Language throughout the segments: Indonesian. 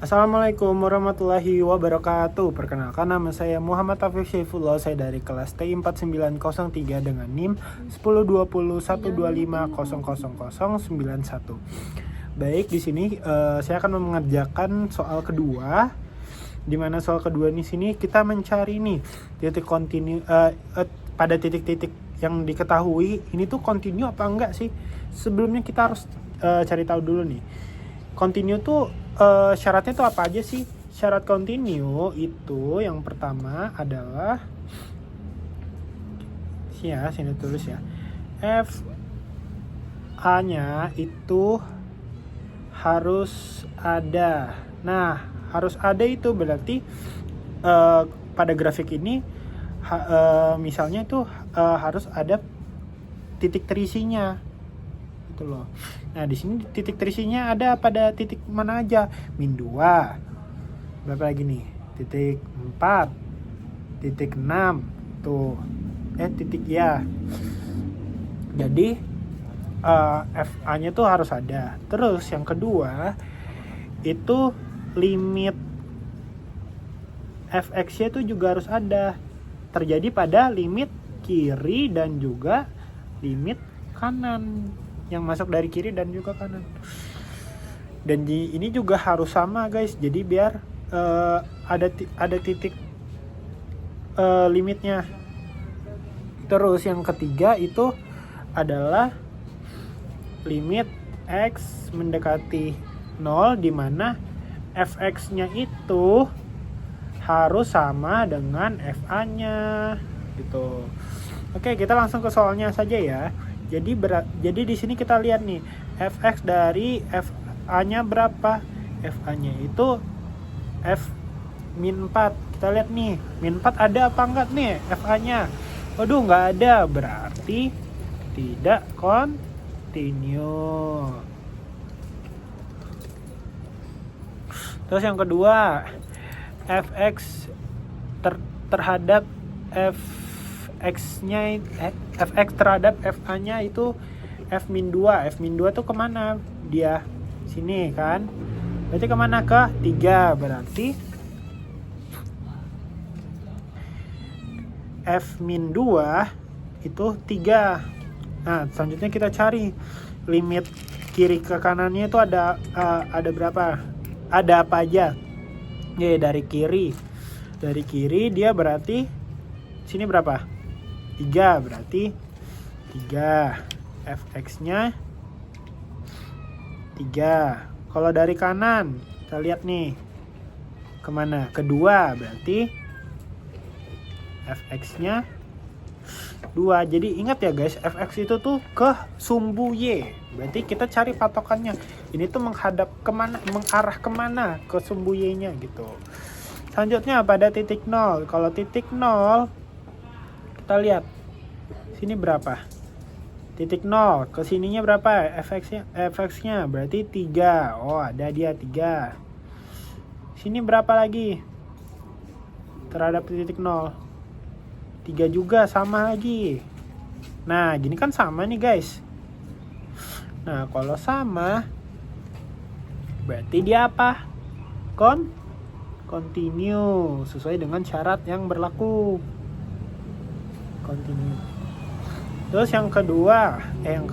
Assalamualaikum warahmatullahi wabarakatuh. Perkenalkan, nama saya Muhammad Taufik Syaifullah. Saya dari kelas T4903 dengan NIM 1020120125000091. Baik, di sini saya akan mengerjakan soal kedua. Di mana soal kedua di sini kita mencari nih titik kontinu pada titik-titik yang diketahui ini tuh kontinu apa enggak sih? Sebelumnya kita harus cari tahu dulu nih. Kontinu tuh syaratnya tuh apa aja sih? Syarat kontinu itu yang pertama adalah sini tulis ya. F A-nya itu harus ada. Nah, harus ada itu berarti pada grafik ini misalnya itu harus ada titik terisinya. Gitu loh. Nah, di sini titik terisinya ada pada titik mana aja? Min 2. Berapa lagi nih? Titik 4. Titik 6. Tuh. Titik ya. Jadi FA-nya tuh harus ada. Terus yang kedua itu limit fx-nya tuh juga harus ada. Terjadi pada limit kiri dan juga limit kanan. Yang masuk dari kiri dan juga kanan. Dan ini juga harus sama guys. Jadi biar ada titik limitnya. Terus yang ketiga itu adalah limit x mendekati 0, di mana fx-nya itu harus sama dengan fa-nya gitu. Oke, kita langsung ke soalnya saja ya. Jadi di sini kita lihat nih, fx dari fa-nya berapa? Fa-nya itu f min 4. Kita lihat nih, min 4 ada apa enggak nih fa-nya? Waduh, enggak ada. Berarti tidak continue. Terus yang kedua, fx terhadap fx terhadap fa-nya itu f-2. F-2 tuh kemana? Dia sini kan. Berarti kemana? Ke 3. Berarti f-2 itu 3. Nah, selanjutnya kita cari limit kiri ke kanannya itu ada berapa? Ada apa aja? Ya, dari kiri. Dari kiri dia berarti sini berapa? 3. Berarti 3. fx-nya 3. Kalau dari kanan kita lihat nih kemana? Kedua. Berarti fx-nya 2. Jadi ingat ya guys, fx itu tuh ke sumbu y. Berarti kita cari patokannya. Ini tuh menghadap kemana? Mengarah kemana? Ke sumbu y-nya gitu. Selanjutnya pada titik 0. Kalau titik 0 kita lihat sini berapa? Titik 0 ke sininya berapa? fx-nya berarti 3. Oh, ada dia 3. Sini berapa lagi? Terhadap titik 0. 3 juga, sama lagi. Nah, gini kan sama nih guys. Nah, kalau sama berarti dia apa? Continue sesuai dengan syarat yang berlaku. Continue. Terus yang kedua, yang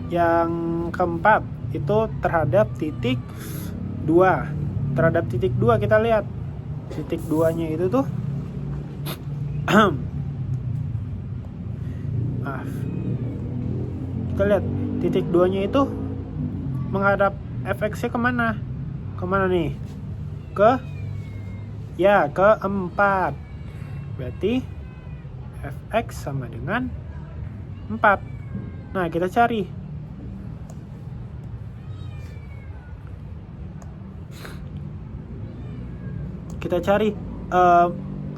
Yang keempat itu terhadap titik 2. Terhadap titik 2 kita lihat. Titik 2-nya itu tuh kita lihat titik 2-nya itu menghadap fx-nya kemana? Kemana nih? Ke 4. Berarti fx sama dengan 4. Nah, kita cari.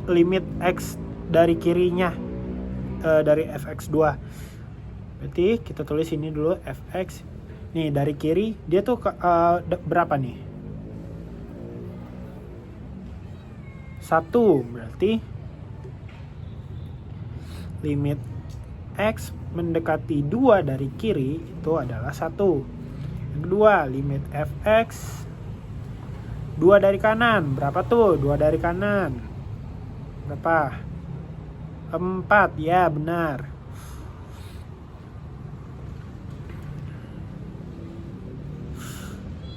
Limit x dari kirinya dari fx2. Berarti kita tulis ini dulu fx. Nih, dari kiri dia tuh berapa nih? 1. Berarti limit X mendekati 2 dari kiri itu adalah 1. Yang kedua, limit fx 2 dari kanan. Berapa tuh? 2 dari kanan. Berapa? 4, ya benar.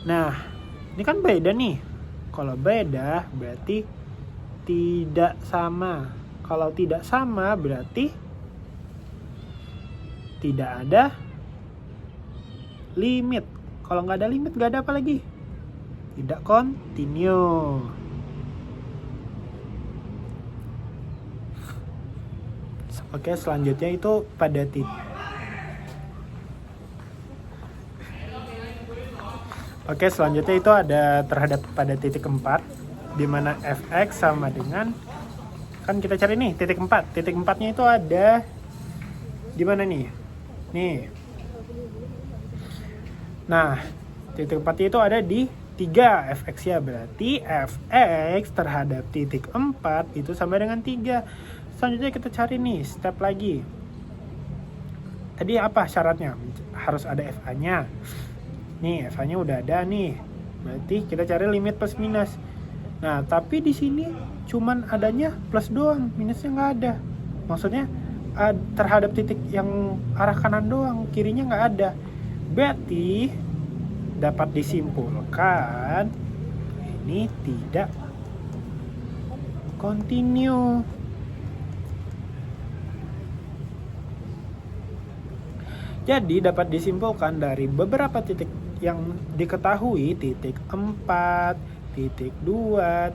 Nah, ini kan beda nih. Kalau beda berarti tidak sama. Kalau tidak sama berarti tidak ada limit. Kalau nggak ada limit nggak ada apa lagi? Tidak continue. Oke, selanjutnya itu pada titik. Oke, selanjutnya itu ada terhadap pada titik 4, di mana fx sama dengan, kan kita cari nih titik 4. Titik 4-nya itu ada di mana nih? Nih. Nah, titik 4 itu ada di 3 fx ya, berarti fx terhadap titik 4 itu sama dengan 3. Selanjutnya kita cari nih step lagi. Tadi apa syaratnya? Harus ada fa-nya. Nih, fa-nya udah ada nih. Berarti kita cari limit plus minus. Nah, tapi di sini cuman adanya plus doang, minusnya nggak ada. Maksudnya terhadap titik yang arah kanan doang, kirinya nggak ada. Berarti dapat disimpulkan ini tidak continue. Jadi dapat disimpulkan dari beberapa titik yang diketahui, titik 4, titik 2,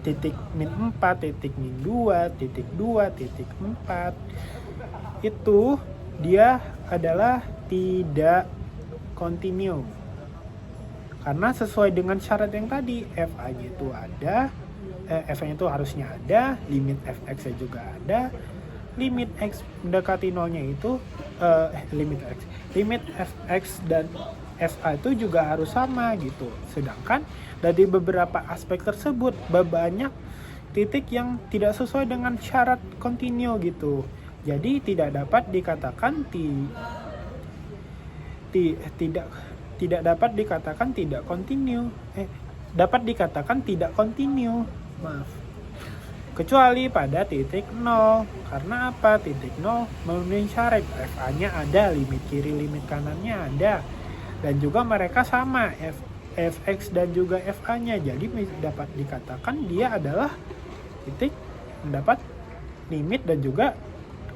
titik min 4, titik min 2, titik 2, titik 4, itu dia adalah tidak continue. Karena sesuai dengan syarat yang tadi, fa-nya itu ada, fa-nya itu harusnya ada, limit fx-nya juga ada, limit x mendekati nolnya itu limit fx dan fa itu juga harus sama gitu. Sedangkan dari beberapa aspek tersebut banyak titik yang tidak sesuai dengan syarat continue gitu. Jadi tidak dapat dikatakan tidak dapat dikatakan tidak continue. Dapat dikatakan tidak continue. Maaf. Kecuali pada titik 0. Karena apa? Titik 0 memenuhi syarat, fa-nya ada, limit kiri limit kanannya ada, dan juga mereka sama, fx dan juga fa-nya. Jadi dapat dikatakan dia adalah titik mendapat limit dan juga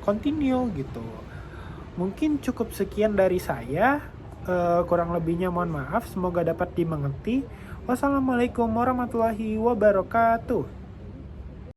continue gitu. Mungkin cukup sekian dari saya. Kurang lebihnya mohon maaf. Semoga dapat dimengerti. Wassalamualaikum warahmatullahi wabarakatuh.